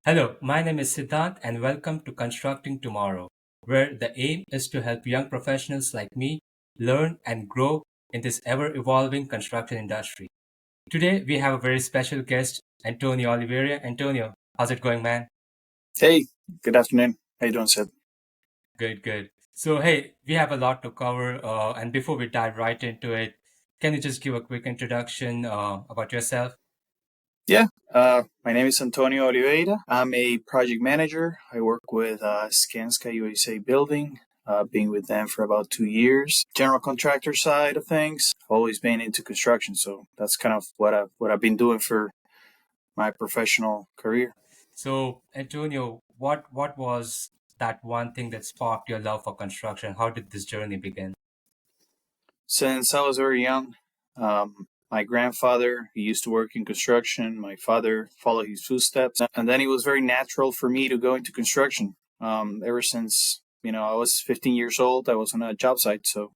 Hello, my name is Siddhant and welcome to Constructing Tomorrow, where the aim is to help young professionals like me learn and grow in this ever evolving construction industry. Today, we have a very special guest, Antonio Oliveria. Antonio, how's it going, man? Hey, good afternoon. How you doing, Sid? Good, good. So, hey, we have a lot to cover, and before we dive right into it, can you just give a quick introduction about yourself? Yeah, my name is Antonio Oliveira. I'm a project manager. I work with Skanska USA Building. Been with them for about 2 years. General contractor side of things. Always been into construction, so that's kind of what I've been doing for my professional career. So, Antonio, what was that one thing that sparked your love for construction? How did this journey begin? Since I was very young, my grandfather, he used to work in construction. My father followed his footsteps, and then it was very natural for me to go into construction. Ever since I was 15 years old, I was on a job site, so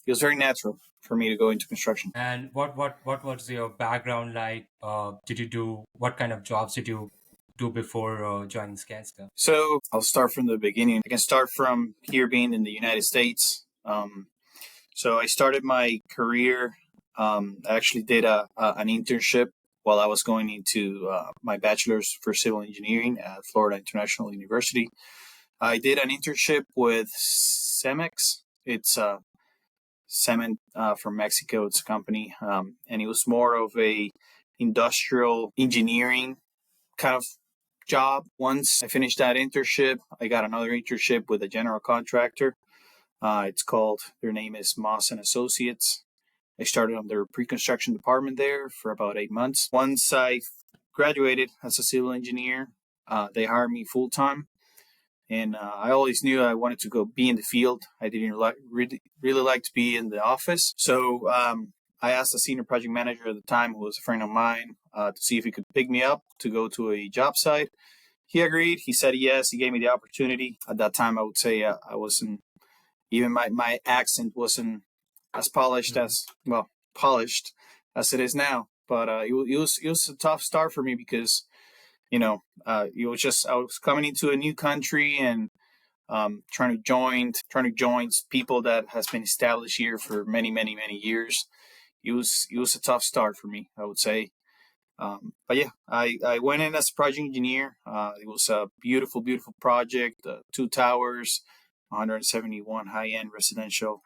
it was very natural for me to go into construction. And what was your background like? Did you do what kind of jobs did you do before joining Skanska? So I'll start from the beginning. I can start from here being in the United States. So I started my career. I actually did an internship while I was going into my bachelor's for civil engineering at Florida International University. I did an internship with Cemex. It's cement from Mexico. It's a company, and it was more of a industrial engineering kind of job. Once I finished that internship, I got another internship with a general contractor. It's called, their name is Moss and Associates. I started on their pre-construction department there for about 8 months. Once I graduated as a civil engineer, they hired me full time, and I always knew I wanted to go be in the field. I didn't really like to be in the office, so I asked the senior project manager at the time, who was a friend of mine, to see if he could pick me up to go to a job site. He agreed. He said yes. He gave me the opportunity. At that time, I would say I wasn't even my accent wasn't as polished Mhm. as polished as it is now. But it was a tough start for me because it was just I was coming into a new country and trying to join people that has been established here for many years. It was a tough start for me, I would say. But yeah, I went in as a project engineer. It was a beautiful project, two towers, 171 high end residential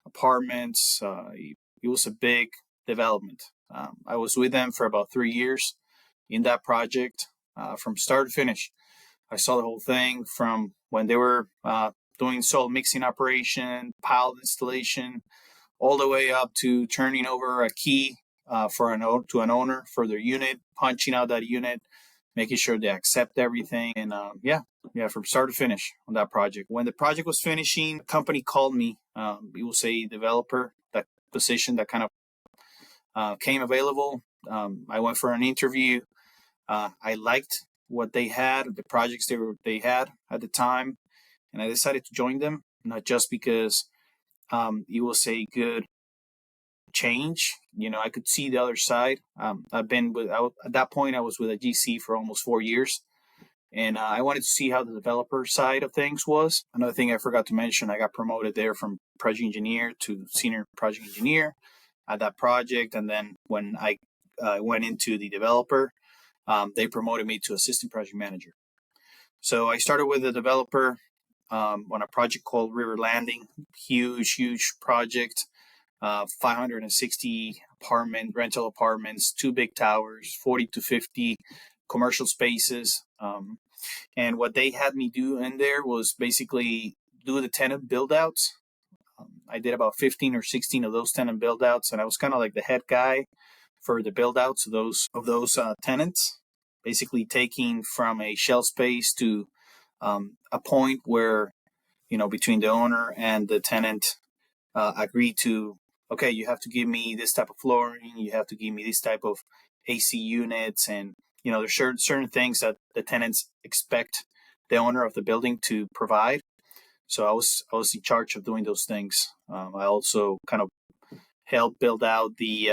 apartments. It was a big development. I was with them for about 3 years in that project, from start to finish. I saw the whole thing from when they were doing soil mixing operation, pile installation, all the way up to turning over a key to an owner for their unit, punching out that unit, making sure they accept everything, and yeah, from start to finish on that project. When the project was finishing, a company called me. It was a developer, that position that kind of came available. I went for an interview. I liked what they had, the projects they had at the time, and I decided to join them. Not just because it was a good change. I could see the other side. At that point, I was with a GC for almost 4 years, and I wanted to see how the developer side of things was. Another thing I forgot to mention, I got promoted there from project engineer to senior project engineer at that project, and then when I went into the developer, they promoted me to assistant project manager. So I started with a developer on a project called River Landing. Huge project. 560 rental apartments, two big towers, 40 to 50 commercial spaces. And what they had me do in there was basically do the tenant build outs. I did about 15 or 16 of those tenant build outs, and I was kind of like the head guy for the build outs of those tenants, basically taking from a shell space to a point where, between the owner and the tenant, agree to, okay, you have to give me this type of flooring, you have to give me this type of AC units, and there's certain things that the tenants expect the owner of the building to provide. So I was in charge of doing those things. I also kind of helped build out the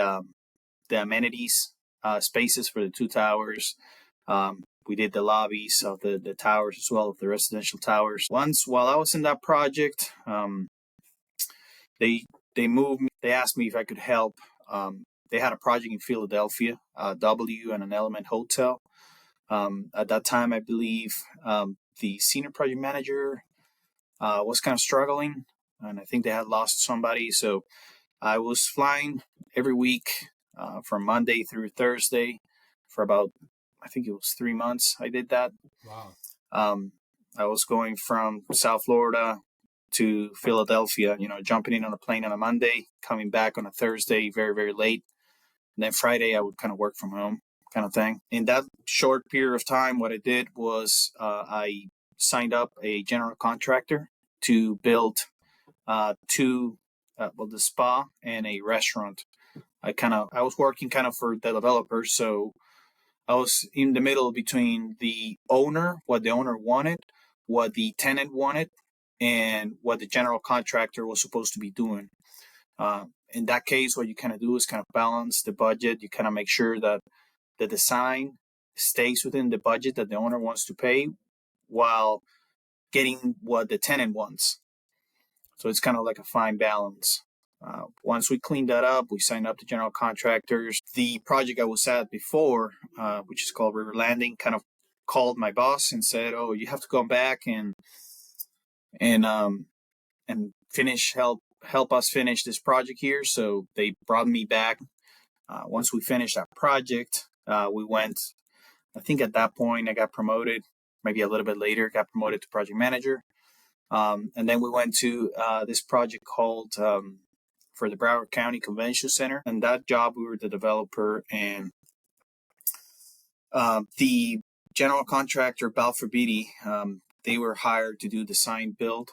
amenities spaces for the two towers. We did the lobbies of the towers as well, of the residential towers. Once, while I was in that project, they moved me. They asked me if I could help. They had a project in Philadelphia, W and an Element Hotel. At that time, I believe the senior project manager was kind of struggling, and I think they had lost somebody. So I was flying every week from Monday through Thursday for about, I think it was 3 months. I did that. Wow. I was going from South Florida to Philadelphia, jumping in on a plane on a Monday, coming back on a Thursday very, very late. And then Friday, I would kind of work from home kind of thing. In that short period of time, what I did was I signed up a general contractor to build two, the spa and a restaurant. I was working kind of for the developers, so I was in the middle between the owner, what the owner wanted, what the tenant wanted, and what the general contractor was supposed to be doing. In that case, what you kind of do is kind of balance the budget. You kind of make sure that the design stays within the budget that the owner wants to pay while getting what the tenant wants. So it's kind of like a fine balance. Once we cleaned that up, we signed up the general contractors. The project I was at before, which is called River Landing, kind of called my boss and said, "Oh, you have to go back and help us finish this project here." So they brought me back. Once we finished that project, we went. I think at that point I got promoted. Maybe a little bit later, got promoted to project manager. And then we went to this project called for the Broward County Convention Center. And that job, we were the developer, and the general contractor, Balfour Beatty, they were hired to do design build.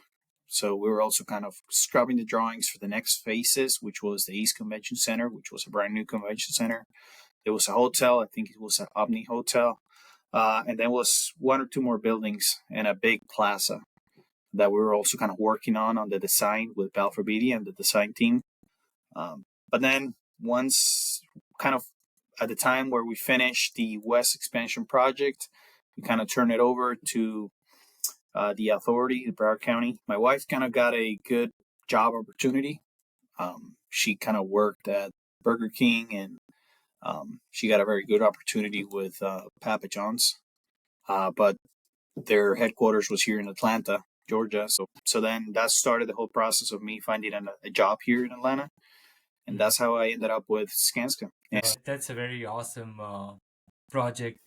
So we were also kind of scrubbing the drawings for the next phases, which was the East Convention Center, which was a brand new convention center. There was a hotel. I think it was an Omni Hotel. And then was one or two more buildings and a big plaza that we were also kind of working on the design with Balfour Beatty and the design team. But then once kind of at the time where we finished the West Expansion project, we kind of turned it over to the authority, the Broward County. My wife kind of got a good job opportunity. She kind of worked at Burger King, and she got a very good opportunity with Papa John's. But their headquarters was here in Atlanta, Georgia. So then that started the whole process of me finding a job here in Atlanta. And that's how I ended up with Skanska. That's a very awesome project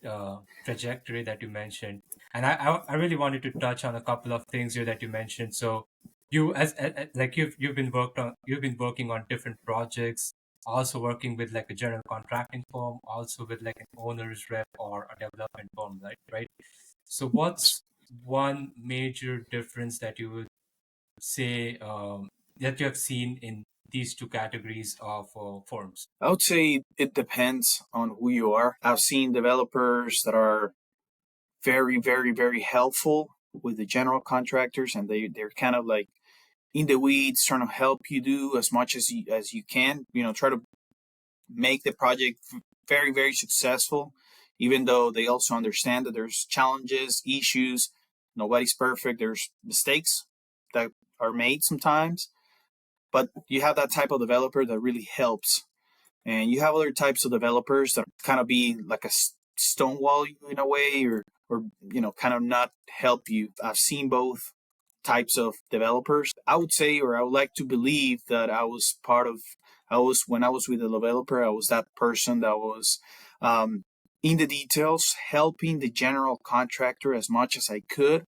trajectory that you mentioned, and I really wanted to touch on a couple of things here that you mentioned. So you as like you've been working on different projects, also working with like a general contracting firm, also with like an owner's rep or a development firm, right? So what's one major difference that you would say that you have seen in these two categories of firms? I would say it depends on who you are. I've seen developers that are very, very, very helpful with the general contractors, and they're kind of like in the weeds, trying to help you do as much as you can. Try to make the project very, very successful, even though they also understand that there's challenges, issues. Nobody's perfect. There's mistakes that are made sometimes, but you have that type of developer that really helps. And you have other types of developers that kind of be like a stonewall you in a way, or kind of not help you. I've seen both types of developers. I would say, or I would like to believe that when I was with the developer, I was that person that was in the details, helping the general contractor as much as I could.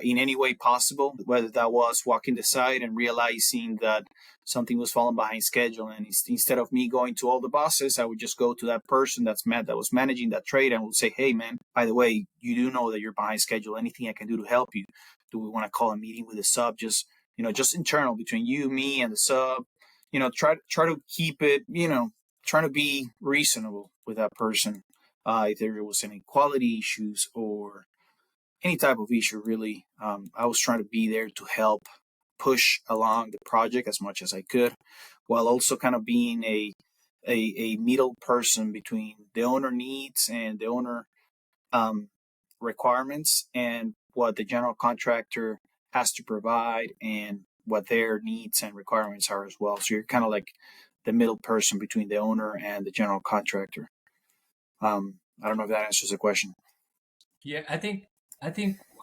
In any way possible, whether that was walking the site and realizing that something was falling behind schedule. And instead of me going to all the bosses, I would just go to that person that was managing that trade and would say, "Hey, man, by the way, you do know that you're behind schedule. Anything I can do to help you? Do we want to call a meeting with the sub? Just internal between you, me, and the sub. Try to keep it. Trying to be reasonable with that person. If there was any quality issues or any type of issue, really. I was trying to be there to help push along the project as much as I could, while also kind of being a middle person between the owner needs and the owner um, requirements and what the general contractor has to provide and what their needs and requirements are as well. So you're kind of like the middle person between the owner and the general contractor. I don't know if that answers the question. Yeah, I think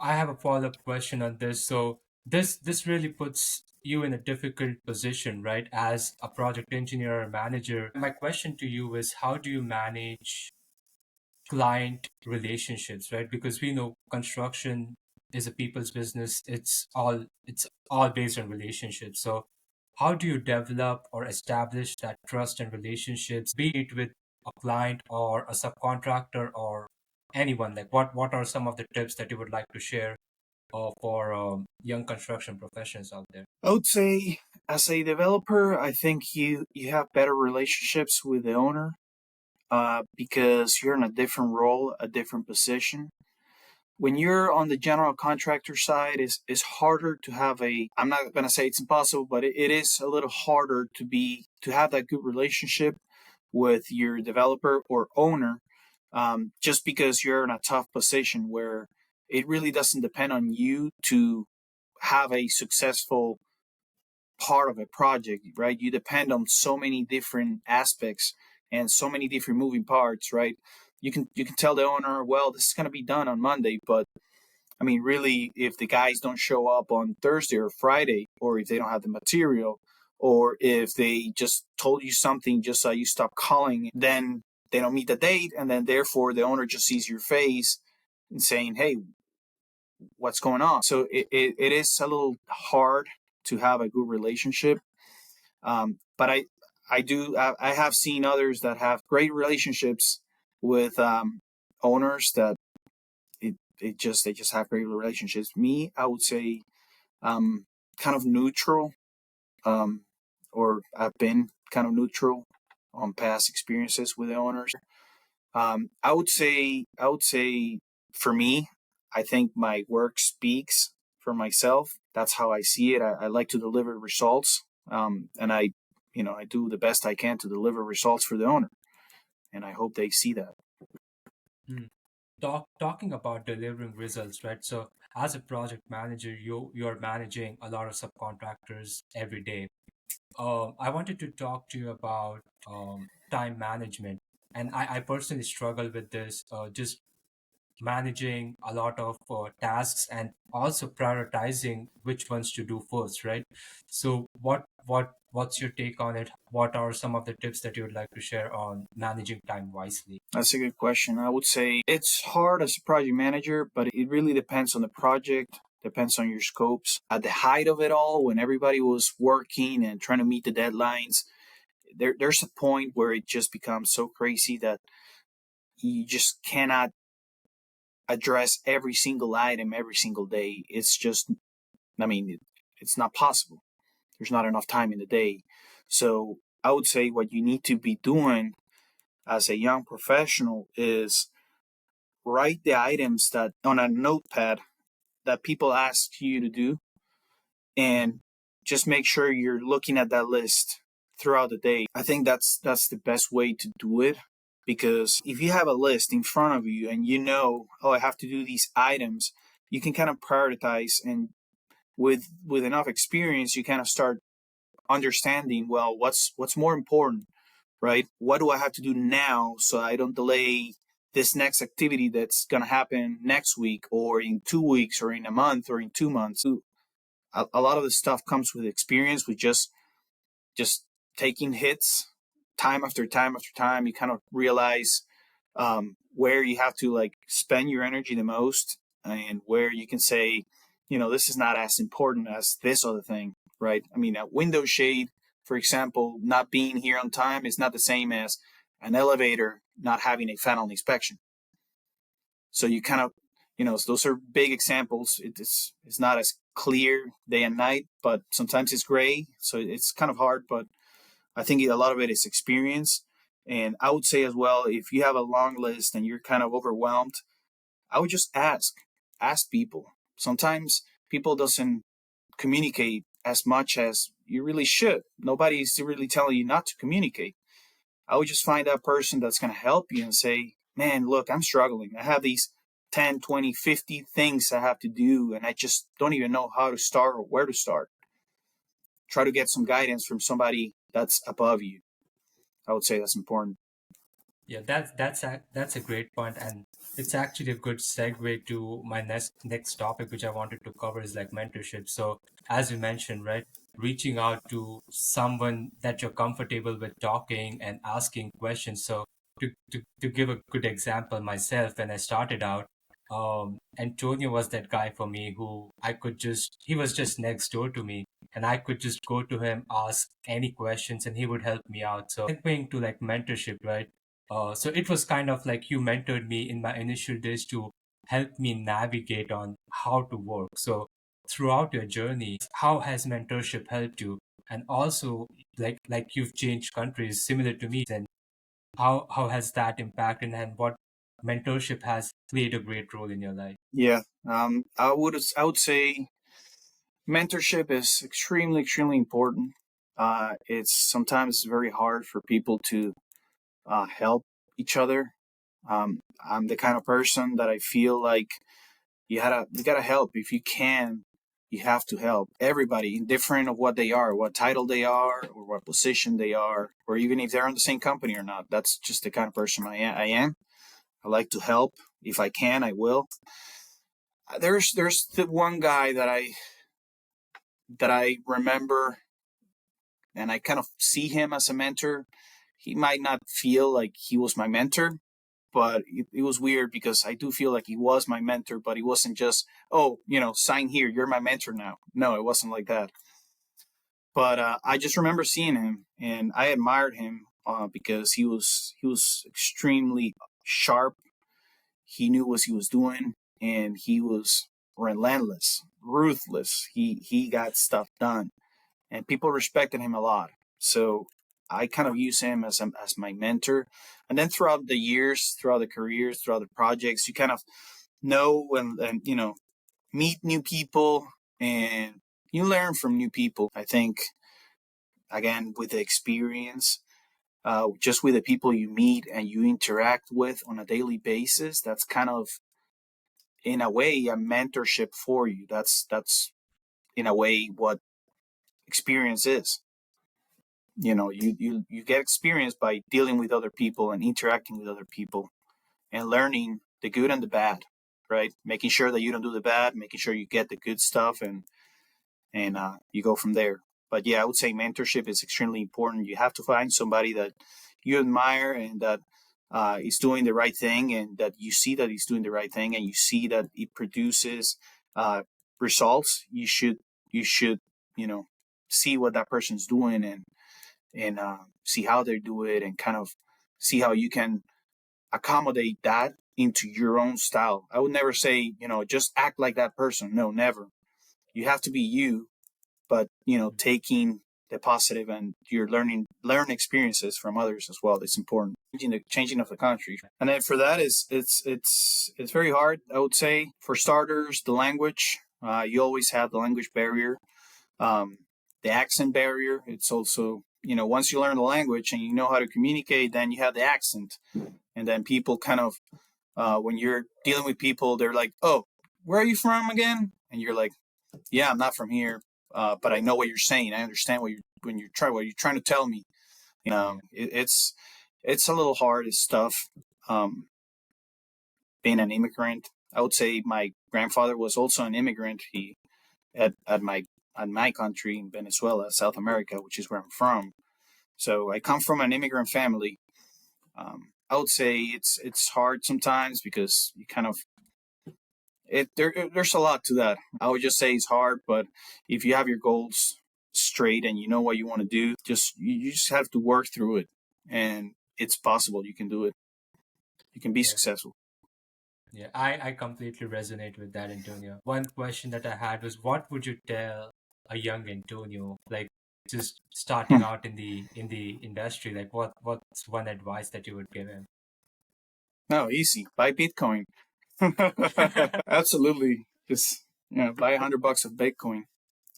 I have a follow-up question on this. So this really puts you in a difficult position, right? As a project engineer or manager. My question to you is how do you manage client relationships, right? Because we know construction is a people's business. It's all based on relationships. So how do you develop or establish that trust and relationships, be it with a client or a subcontractor or anyone? Like what are some of the tips that you would like to share for young construction professionals out there? I would say, as a developer, I think you have better relationships with the owner because you're in a different role, a different position. When you're on the general contractor side, it's harder to have a. I'm not going to say it's impossible, but it is a little harder to have that good relationship with your developer or owner, just because you're in a tough position where it really doesn't depend on you to have a successful part of a project, right? You depend on so many different aspects and so many different moving parts, right? You can tell the owner, well, this is going to be done on Monday, but I mean, really, if the guys don't show up on Thursday or Friday, or if they don't have the material, or if they just told you something just so you stop calling, then they don't meet the date, and then therefore the owner just sees your face and saying, "Hey, what's going on?" So it is a little hard to have a good relationship. But I have seen others that have great relationships with owners that they just have great relationships. Me, I would say kind of neutral, um, or I've been kind of neutral on past experiences with the owners. I would say for me, I think my work speaks for myself. That's how I see it. I like to deliver results, and I do the best I can to deliver results for the owner, and I hope they see that. Hmm. Talking about delivering results, right? So as a project manager, you're managing a lot of subcontractors every day. I wanted to talk to you about time management, and I personally struggle with this. Just managing a lot of tasks and also prioritizing which ones to do first, right? So what's your take on it? What are some of the tips that you would like to share on managing time wisely? That's a good question. I would say it's hard as a project manager, but it really depends on the project, depends on your scopes. At the height of it all, when everybody was working and trying to meet the deadlines, there's a point where it just becomes so crazy that you just cannot address every single item every single day. It's just, I mean, it's not possible. There's not enough time in the day. So I would say what you need to be doing as a young professional is write the items that on a notepad that people ask you to do, and just make sure you're looking at that list throughout the day. I think that's the best way to do it, because if you have a list in front of you and you know, oh, I have to do these items, you can kind of prioritize, and with enough experience you kind of start understanding, well, what's more important, right? What do I have to do now so I don't delay this next activity that's going to happen next week or in 2 weeks or in a month or in 2 months? A lot of this stuff comes with experience, with just taking hits time after time after time. You kind of realize where you have to like spend your energy the most, and where you can say, this is not as important as this other thing, right? I mean, a window shade, for example, not being here on time is not the same as an elevator not having a final inspection. So you kind of, those are big examples. It's not as clear day and night, but sometimes it's gray. So it's kind of hard, but I think a lot of it is experience. And I would say as well, if you have a long list and you're kind of overwhelmed, I would just ask people. Sometimes people doesn't communicate as much as you really should. Nobody's really telling you not to communicate. I would just find that person that's going to help you and say, man, look, I'm struggling. I have these 10, 20, 50 things I have to do, and I just don't even know how to start or where to start. Try to get some guidance from somebody that's above you. I would say that's important. Yeah, that's a great point, and it's actually a good segue to my next topic, which I wanted to cover is like mentorship. So, as you mentioned, right, reaching out to someone that you're comfortable with talking and asking questions. So, to give a good example, myself when I started out, Antonio was that guy for me who he was just next door to me, and I could just go to him, ask any questions, and he would help me out. So, going to like mentorship, right? So it was kind of like you mentored me in my initial days to help me navigate on how to work. So throughout your journey, how has mentorship helped you? And also, like you've changed countries similar to me, and how has that impacted and what mentorship has played a great role in your life? Yeah, I would say mentorship is extremely important. It's sometimes very hard for people to help each other. I'm the kind of person that I feel like you gotta help if you can. You have to help everybody, indifferent of what they are, what title they are, or what position they are, or even if they're in the same company or not. That's just the kind of person I am. I like to help. If I can, I will. There's the one guy that I remember, and I kind of see him as a mentor. He might not feel like he was my mentor, but it was weird because I do feel like he was my mentor, but he wasn't just, oh, sign here, you're my mentor now. No, it wasn't like that. But I just remember seeing him, and I admired him because he was extremely sharp. He knew what he was doing, and he was relentless, ruthless. He got stuff done, and people respected him a lot. So I kind of use him as my mentor. And then throughout the years, throughout the careers, throughout the projects, you kind of know and meet new people, and you learn from new people. I think again with the experience, just with the people you meet and you interact with on a daily basis, that's kind of in a way a mentorship for you. That's in a way what experience is. You get experience by dealing with other people and interacting with other people and learning the good and the bad, right? Making sure that you don't do the bad, making sure you get the good stuff, and you go from there. But yeah, I would say mentorship is extremely important. You have to find somebody that you admire and that is doing the right thing, and that you see that he's doing the right thing, and you see that it produces uh, results. You should you know see what that person's doing, and see how they do it, and kind of see how you can accommodate that into your own style. I would never say, just act like that person. No, never. You have to be you, but taking the positive, and you're learn experiences from others as well. It's important. Changing of the country, and then for that is it's very hard. I would say for starters, the language. You always have the language barrier, um, the accent barrier. It's also once you learn the language and you know how to communicate, then you have the accent, and then people kind of when you're dealing with people, they're like, "Oh, where are you from again?" And you're like, "Yeah, I'm not from here, but I know what you're saying. I understand what you're trying to tell me." Yeah. It's a little hard. It's tough. Um, Being an immigrant, I would say my grandfather was also an immigrant. He at my country in Venezuela, South America, which is where I'm from. So I come from an immigrant family. I would say it's hard sometimes because you kind of there's a lot to that. I would just say it's hard, but if you have your goals straight and you know what you want to do, you just have to work through it, and it's possible. You can do it. You can be Yeah. successful. Yeah, I completely resonate with that, Antonio. One question that I had was, what would you tell a young Antonio, like just starting Hmm. out in the industry? Like, what's one advice that you would give him? No, easy. Buy Bitcoin. Absolutely. Just buy $100 of Bitcoin.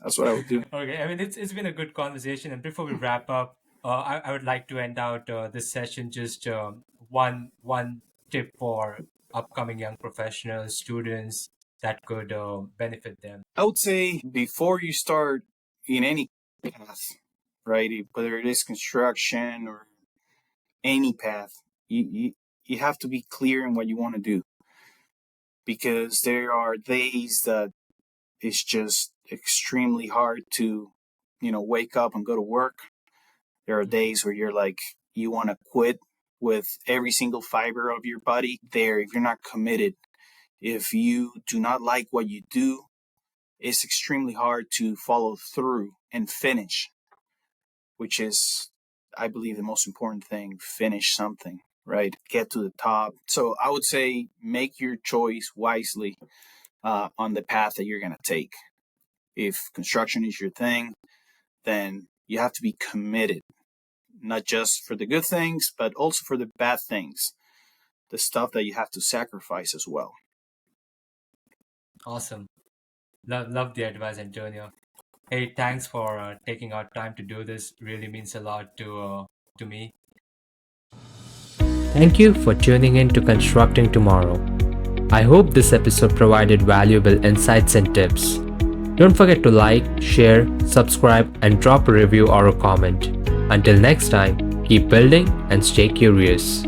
That's what I would do. Okay, I mean it's been a good conversation, and before we wrap up, I would like to end out this session just one tip for upcoming young professionals, students that could benefit them? I would say before you start in any path, right, whether it is construction or any path, you have to be clear in what you want to do, because there are days that it's just extremely hard to, wake up and go to work. There are days where you're like, you want to quit with every single fiber of your body. If you're not committed, if you do not like what you do, it's extremely hard to follow through and finish, which is, I believe, the most important thing. Finish something, right? Get to the top. So I would say make your choice wisely on the path that you're going to take. If construction is your thing, then you have to be committed, not just for the good things, but also for the bad things, the stuff that you have to sacrifice as well. Awesome. Love the advice, Antonio. Hey, thanks for taking our time to do this. Really means a lot to me. Thank you for tuning in to Constructing Tomorrow. I hope this episode provided valuable insights and tips. Don't forget to like, share, subscribe, and drop a review or a comment. Until next time, keep building and stay curious.